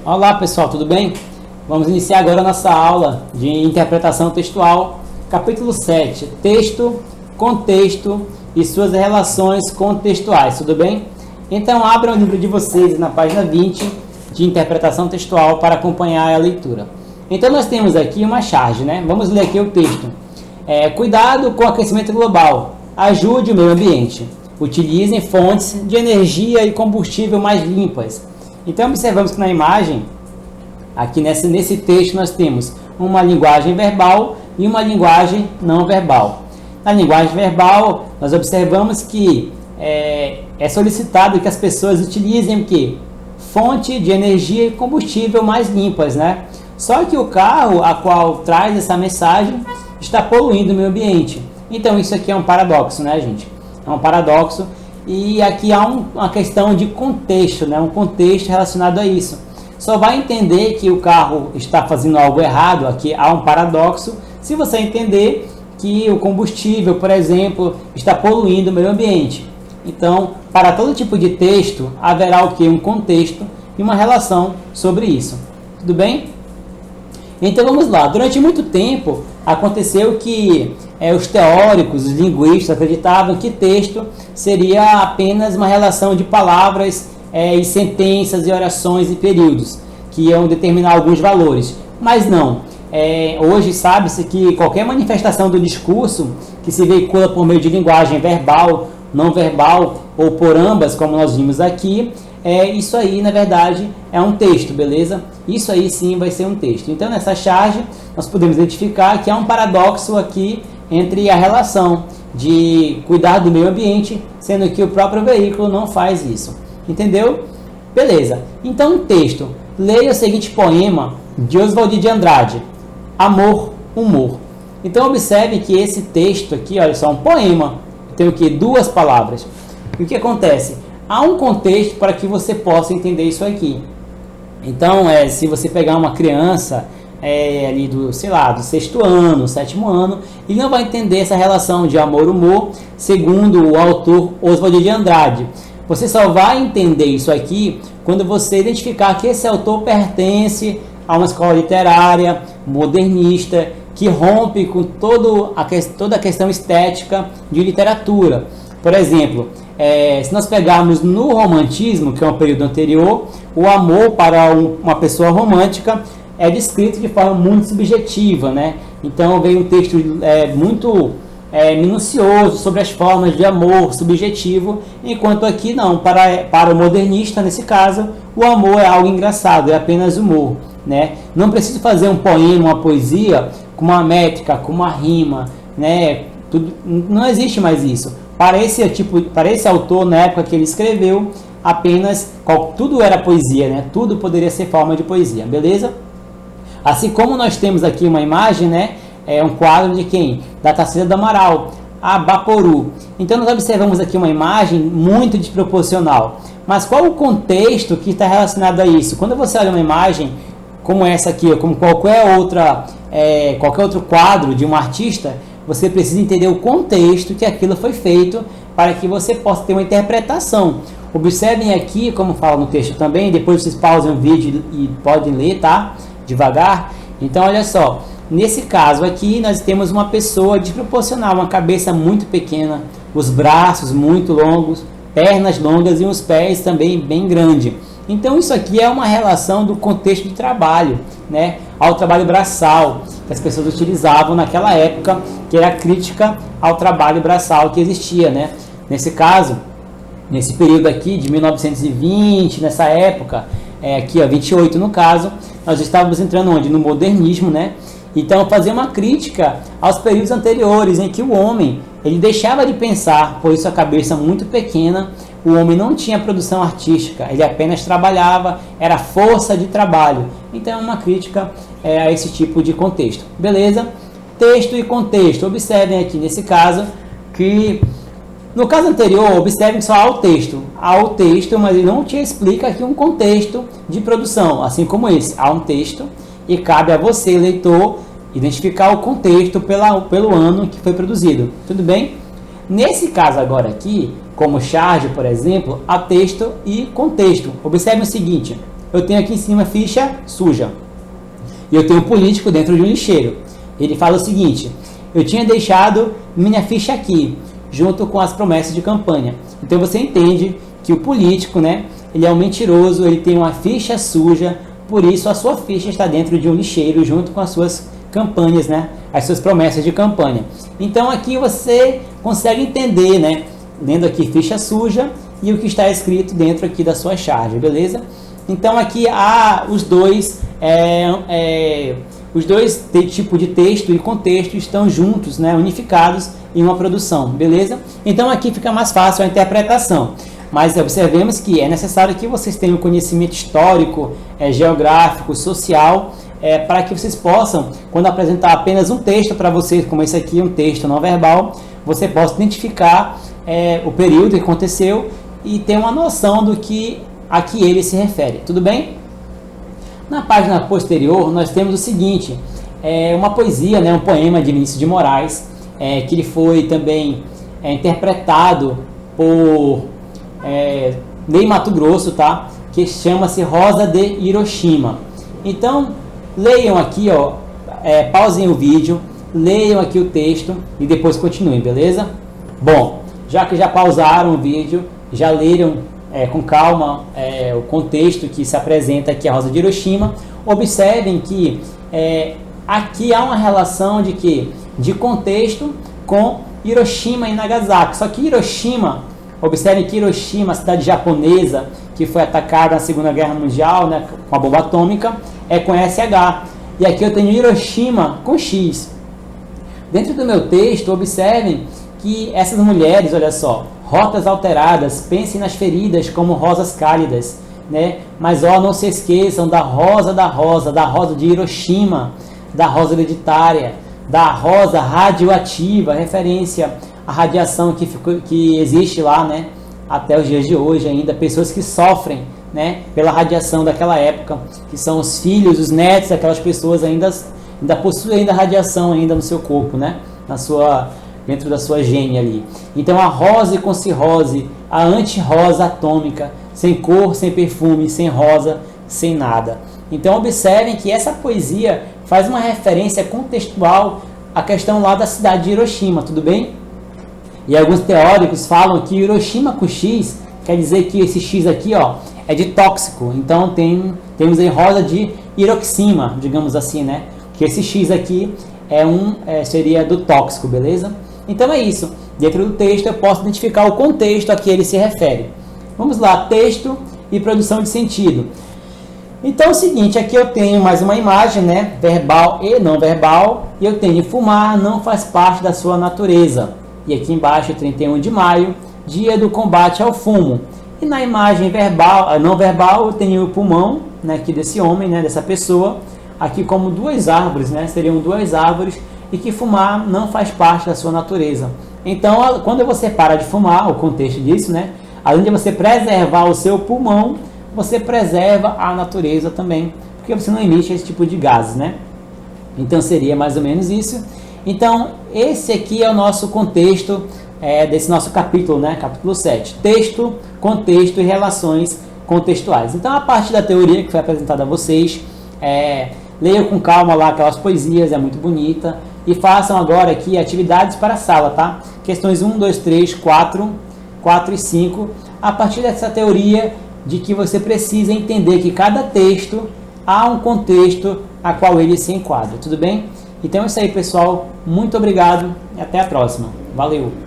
Olá pessoal, tudo bem? Vamos iniciar agora a nossa aula de interpretação textual, capítulo 7, texto, contexto e suas relações contextuais, tudo bem? Então abram o livro de vocês na página 20 de interpretação textual para acompanhar a leitura. Então nós temos aqui uma charge, né? Vamos ler aqui o texto. Cuidado com o aquecimento global, ajude o meio ambiente, utilizem fontes de energia e combustível mais limpas. Então observamos que na imagem, aqui nesse texto nós temos uma linguagem verbal e uma linguagem não verbal. Na linguagem verbal nós observamos que é solicitado que as pessoas utilizem o quê? Fonte de energia e combustível mais limpas, né? Só que o carro a qual traz essa mensagem está poluindo o meio ambiente. Então isso aqui é um paradoxo, né, gente? É um paradoxo. E aqui há uma questão de contexto, né? Um contexto relacionado a isso. Só vai entender que o carro está fazendo algo errado, aqui há um paradoxo, se você entender que o combustível, por exemplo, está poluindo o meio ambiente. Então, para todo tipo de texto, haverá o que? Um contexto e uma relação sobre isso. Tudo bem? Então vamos lá. Durante muito tempo, aconteceu que os teóricos, os linguistas acreditavam que texto seria apenas uma relação de palavras e sentenças e orações e períodos que iam determinar alguns valores. Mas não. Hoje sabe-se que qualquer manifestação do discurso que se veicula por meio de linguagem verbal, não verbal ou por ambas, como nós vimos aqui, isso aí na verdade é um texto, beleza? Isso aí sim vai ser um texto. Então nessa charge nós podemos identificar que há um paradoxo aqui entre a relação de cuidar do meio ambiente, sendo que o próprio veículo não faz isso. Entendeu? Beleza. Então um texto. Leia o seguinte poema de Oswald de Andrade, Amor, Humor. Então observe que esse texto aqui, olha só, um poema, tem o que? 2 palavras. E o que acontece? Há um contexto para que você possa entender isso aqui. Então, se você pegar uma criança ali do 6º ano, 7º ano, ele não vai entender essa relação de amor e humor, segundo o autor Oswald de Andrade. Você só vai entender isso aqui quando você identificar que esse autor pertence a uma escola literária modernista, que rompe com toda a questão estética de literatura. Por exemplo, se nós pegarmos no romantismo, que é um período anterior, o amor para uma pessoa romântica é descrito de forma muito subjetiva, né? Então veio um texto muito minucioso sobre as formas de amor subjetivo, enquanto aqui não, para o modernista, nesse caso, o amor é algo engraçado, é apenas humor, né? Não preciso fazer um poema, uma poesia com uma métrica, com uma rima, né? Não existe mais isso. Para esse autor, na época que ele escreveu, tudo era poesia, né? Tudo poderia ser forma de poesia, beleza? Assim como nós temos aqui uma imagem, né? Um quadro de quem? Da Tarsila do Amaral, a Baporu. Então nós observamos aqui uma imagem muito desproporcional. Mas qual o contexto que está relacionado a isso? Quando você olha uma imagem como essa aqui, ou como qualquer outro quadro de um artista, você precisa entender o contexto que aquilo foi feito para que você possa ter uma interpretação. Observem aqui, como fala no texto também, depois vocês pausem o vídeo e podem ler, tá? Devagar. Então, olha só, nesse caso aqui nós temos uma pessoa desproporcional, uma cabeça muito pequena, os braços muito longos, pernas longas e os pés também bem grandes. Então isso aqui é uma relação do contexto de trabalho, né? Ao trabalho braçal que as pessoas utilizavam naquela época, que era crítica ao trabalho braçal que existia, né? Nesse caso, nesse período aqui de 1920, nessa época, aqui 28 no caso, nós estávamos entrando onde? No modernismo, né? Então fazer uma crítica aos períodos anteriores em que o homem ele deixava de pensar, por sua cabeça muito pequena, o homem não tinha produção artística, ele apenas trabalhava, era força de trabalho. Então é uma crítica a esse tipo de contexto. Beleza? Texto e contexto. Observem aqui nesse caso que no caso anterior, observem só há o texto. Há o texto, mas ele não te explica aqui um contexto de produção, assim como esse. Há um texto e cabe a você, leitor, identificar o contexto pelo ano que foi produzido. Tudo bem? Nesse caso agora aqui, como charge, por exemplo, há texto e contexto. Observe o seguinte, eu tenho aqui em cima ficha suja. E eu tenho um político dentro de um lixeiro. Ele fala o seguinte: eu tinha deixado minha ficha aqui, junto com as promessas de campanha. Então você entende que o político, né, ele é um mentiroso, ele tem uma ficha suja, por isso a sua ficha está dentro de um lixeiro, junto com as suas campanhas, né, as suas promessas de campanha. Então aqui você consegue entender, né, lendo aqui ficha suja e o que está escrito dentro aqui da sua charge, beleza? Então aqui há os dois tipos de texto e contexto estão juntos, né, unificados em uma produção, beleza? Então aqui fica mais fácil a interpretação, mas observemos que é necessário que vocês tenham conhecimento histórico, geográfico, social, para que vocês possam, quando apresentar apenas um texto para vocês, como esse aqui, um texto não verbal, você possa identificar o período que aconteceu e ter uma noção do que a que ele se refere, tudo bem? Na página posterior, nós temos o seguinte, uma poesia, né, um poema de Vinícius de Moraes, que ele foi também interpretado por Ney Matogrosso, tá? Que chama-se Rosa de Hiroshima. Então, leiam aqui, ó, pausem o vídeo, leiam aqui o texto e depois continuem, beleza? Bom, já que já pausaram o vídeo, já leram com calma o contexto que se apresenta aqui a Rosa de Hiroshima, observem que aqui há uma relação de contexto com Hiroshima e Nagasaki. Só que Hiroshima, observem que Hiroshima, a cidade japonesa que foi atacada na Segunda Guerra Mundial, né, com a bomba atômica, é com SH. E aqui eu tenho Hiroshima com X. Dentro do meu texto, observem que essas mulheres, olha só, rotas alteradas, pensem nas feridas como rosas cálidas, né? Mas não se esqueçam da rosa de Hiroshima, da rosa hereditária, da rosa radioativa, referência à radiação que existe lá, né? Até os dias de hoje ainda, pessoas que sofrem, né, pela radiação daquela época, que são os filhos, os netos daquelas pessoas ainda possuem ainda radiação ainda no seu corpo, né? Dentro da sua gene ali. Então a rose com cirrose, a anti-rosa atômica, sem cor, sem perfume, sem rosa, sem nada. Então observem que essa poesia faz uma referência contextual à questão lá da cidade de Hiroshima, tudo bem? E alguns teóricos falam que Hiroshima com X quer dizer que esse X aqui, ó, é de tóxico. Então temos aí rosa de Hiroshima, digamos assim, né? Que esse X aqui seria do tóxico, beleza? Então é isso. Dentro do texto eu posso identificar o contexto a que ele se refere. Vamos lá, texto e produção de sentido. Então é o seguinte, aqui eu tenho mais uma imagem, né, verbal e não verbal, e eu tenho fumar não faz parte da sua natureza. E aqui embaixo, 31 de maio, dia do combate ao fumo. E na imagem verbal, não verbal, eu tenho o pulmão, né, aqui desse homem, né, dessa pessoa, aqui como duas árvores, né, seriam duas árvores, e que fumar não faz parte da sua natureza. Então, quando você para de fumar, o contexto disso, né, além de você preservar o seu pulmão, você preserva a natureza também, porque você não emite esse tipo de gases, né? Então seria mais ou menos isso. Então esse aqui é o nosso contexto desse nosso capítulo, né? Capítulo 7. Texto, contexto e relações contextuais. Então a partir da teoria que foi apresentada a vocês, leiam com calma lá aquelas poesias, é muito bonita. E façam agora aqui atividades para a sala, tá? Questões 1, 2, 3, 4 e 5. A partir dessa teoria de que você precisa entender que cada texto há um contexto a qual ele se enquadra, tudo bem? Então é isso aí, pessoal. Muito obrigado e até a próxima. Valeu!